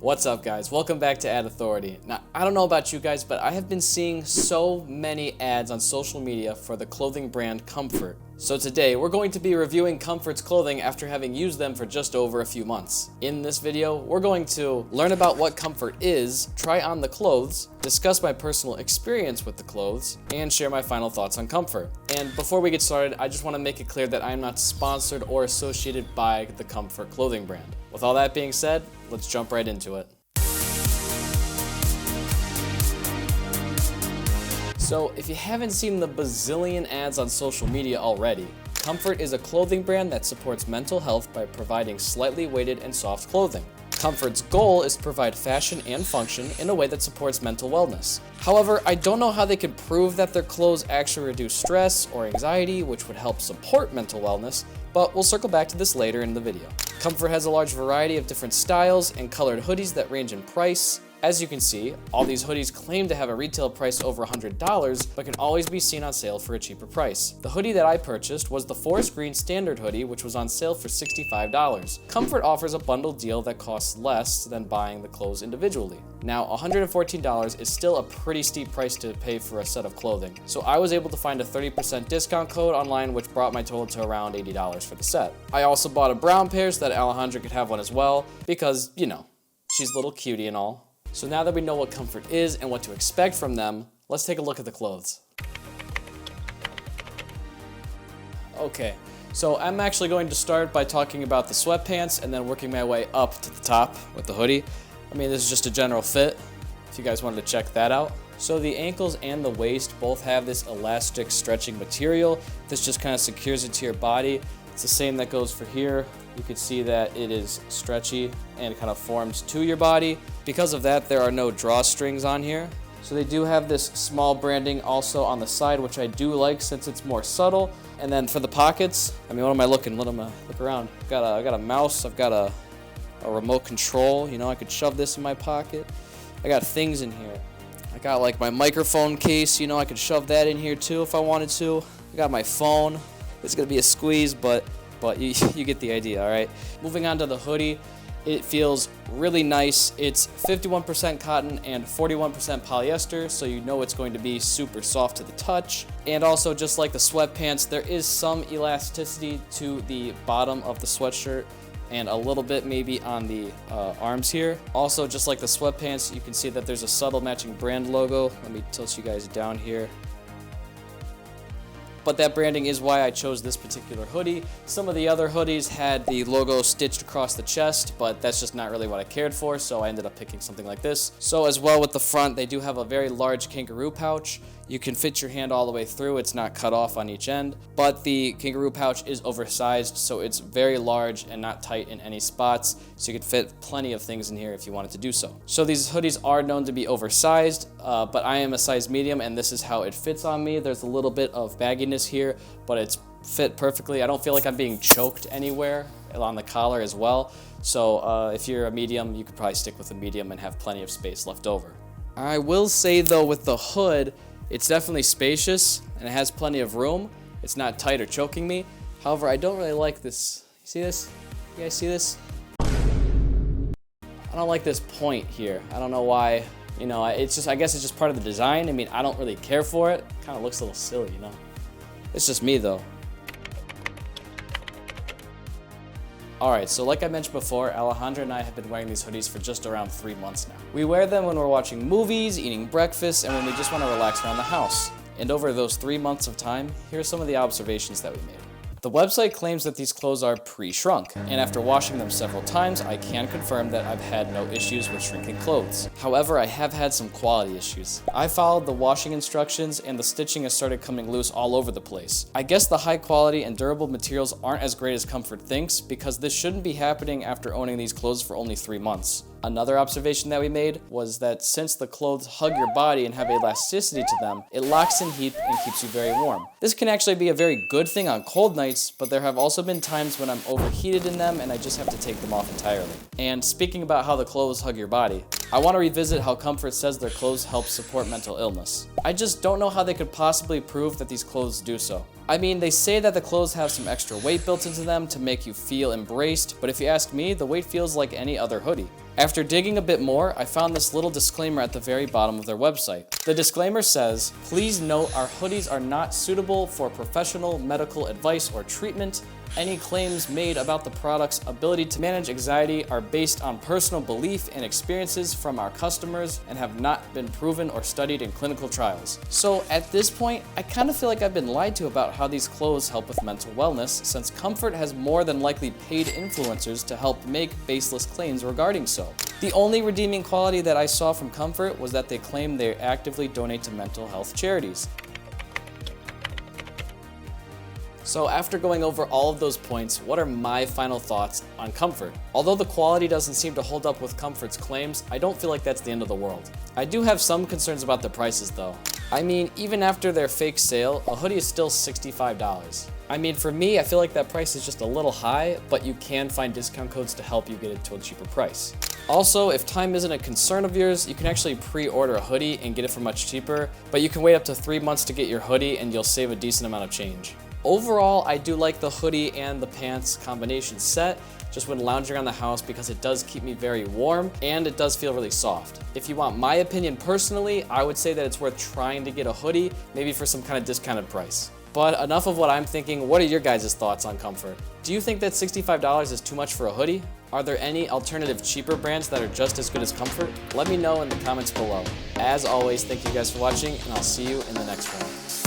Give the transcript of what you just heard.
What's up, guys? Welcome back to Ad Authority. Now, I don't know about you guys, but I have been seeing so many ads on social media for the clothing brand Comfrt. So today, we're going to be reviewing Comfrt's clothing after having used them for just over a few months. In this video, we're going to learn about what Comfrt is, try on the clothes, discuss my personal experience with the clothes, and share my final thoughts on Comfrt. And before we get started, I just want to make it clear that I am not sponsored or associated by the Comfrt clothing brand. With all that being said, let's jump right into it. So, if you haven't seen the bazillion ads on social media already, Comfrt is a clothing brand that supports mental health by providing slightly weighted and soft clothing. Comfort's goal is to provide fashion and function in a way that supports mental wellness. However, I don't know how they can prove that their clothes actually reduce stress or anxiety, which would help support mental wellness, but we'll circle back to this later in the video. Comfrt has a large variety of different styles and colored hoodies that range in price. As you can see, all these hoodies claim to have a retail price over $100, but can always be seen on sale for a cheaper price. The hoodie that I purchased was the forest green standard hoodie, which was on sale for $65. Comfrt offers a bundle deal that costs less than buying the clothes individually. Now, $114 is still a pretty steep price to pay for a set of clothing, so I was able to find a 30% discount code online, which brought my total to around $80 for the set. I also bought a brown pair so that Alejandra could have one as well, because, you know, she's a little cutie and all. So now that we know what Comfrt is and what to expect from them, let's take a look at the clothes. Okay, so I'm actually going to start by talking about the sweatpants and then working my way up to the top with the hoodie. I mean, this is just a general fit, if you guys wanted to check that out. So the ankles and the waist both have this elastic stretching material. This just kind of secures it to your body. It's the same that goes for here. You can see that it is stretchy and kind of forms to your body. Because of that, there are no drawstrings on here. So they do have this small branding also on the side, which I do like since it's more subtle. And then for the pockets, I mean, what am I looking? Let me look around. I got a mouse. I've got a remote control. You know, I could shove this in my pocket. I got things in here. I got like my microphone case. You know, I could shove that in here too if I wanted to. I got my phone. It's gonna be a squeeze, but you get the idea, all right? Moving on to the hoodie, it feels really nice. It's 51% cotton and 41% polyester, so you know it's going to be super soft to the touch. And also, just like the sweatpants, there is some elasticity to the bottom of the sweatshirt and a little bit maybe on the arms here. Also, just like the sweatpants, you can see that there's a subtle matching brand logo. Let me tilt you guys down here. But that branding is why I chose this particular hoodie. Some of the other hoodies had the logo stitched across the chest, but that's just not really what I cared for, so I ended up picking something like this. So as well with the front, they do have a very large kangaroo pouch. You can fit your hand all the way through. It's not cut off on each end, but the kangaroo pouch is oversized, so it's very large and not tight in any spots, so you could fit plenty of things in here if you wanted to do so. So these hoodies are known to be oversized, but I am a size medium, and this is how it fits on me. There's a little bit of bagginess here, but it's fit perfectly. I don't feel like I'm being choked anywhere on the collar as well. So if you're a medium, you could probably stick with a medium and have plenty of space left over. I will say though, with the hood, it's definitely spacious and it has plenty of room. It's not tight or choking me. However, I don't really like this. You see this? You guys see this? I don't like this point here. I don't know why. You know, it's just, I guess it's just part of the design. I mean, I don't really care for it. Kind of looks a little silly, you know? It's just me though. Alright, so like I mentioned before, Alejandra and I have been wearing these hoodies for just around 3 months now. We wear them when we're watching movies, eating breakfast, and when we just want to relax around the house. And over those 3 months of time, here are some of the observations that we made. The website claims that these clothes are pre-shrunk, and after washing them several times, I can confirm that I've had no issues with shrinking clothes. However, I have had some quality issues. I followed the washing instructions, and the stitching has started coming loose all over the place. I guess the high quality and durable materials aren't as great as Comfrt thinks, because this shouldn't be happening after owning these clothes for only 3 months. Another observation that we made was that since the clothes hug your body and have elasticity to them, it locks in heat and keeps you very warm. This can actually be a very good thing on cold nights, but there have also been times when I'm overheated in them and I just have to take them off entirely. And speaking about how the clothes hug your body, I want to revisit how Comfrt says their clothes help support mental illness. I just don't know how they could possibly prove that these clothes do so. I mean, they say that the clothes have some extra weight built into them to make you feel embraced, but if you ask me, the weight feels like any other hoodie. After digging a bit more, I found this little disclaimer at the very bottom of their website. The disclaimer says, "Please note our hoodies are not suitable for professional medical advice or treatment. Any claims made about the product's ability to manage anxiety are based on personal belief and experiences from our customers and have not been proven or studied in clinical trials." So at this point, I kind of feel like I've been lied to about how these clothes help with mental wellness, since Comfrt has more than likely paid influencers to help make baseless claims regarding so. The only redeeming quality that I saw from Comfrt was that they claim they actively donate to mental health charities. So after going over all of those points, what are my final thoughts on Comfrt? Although the quality doesn't seem to hold up with Comfort's claims, I don't feel like that's the end of the world. I do have some concerns about the prices though. I mean, even after their fake sale, a hoodie is still $65. I mean, for me, I feel like that price is just a little high, but you can find discount codes to help you get it to a cheaper price. Also, if time isn't a concern of yours, you can actually pre-order a hoodie and get it for much cheaper, but you can wait up to 3 months to get your hoodie and you'll save a decent amount of change. Overall, I do like the hoodie and the pants combination set just when lounging around the house because it does keep me very warm and it does feel really soft. If you want my opinion personally, I would say that it's worth trying to get a hoodie, maybe for some kind of discounted price. But enough of what I'm thinking. What are your guys' thoughts on Comfrt? Do you think that $65 is too much for a hoodie? Are there any alternative cheaper brands that are just as good as Comfrt? Let me know in the comments below. As always, thank you guys for watching, and I'll see you in the next one.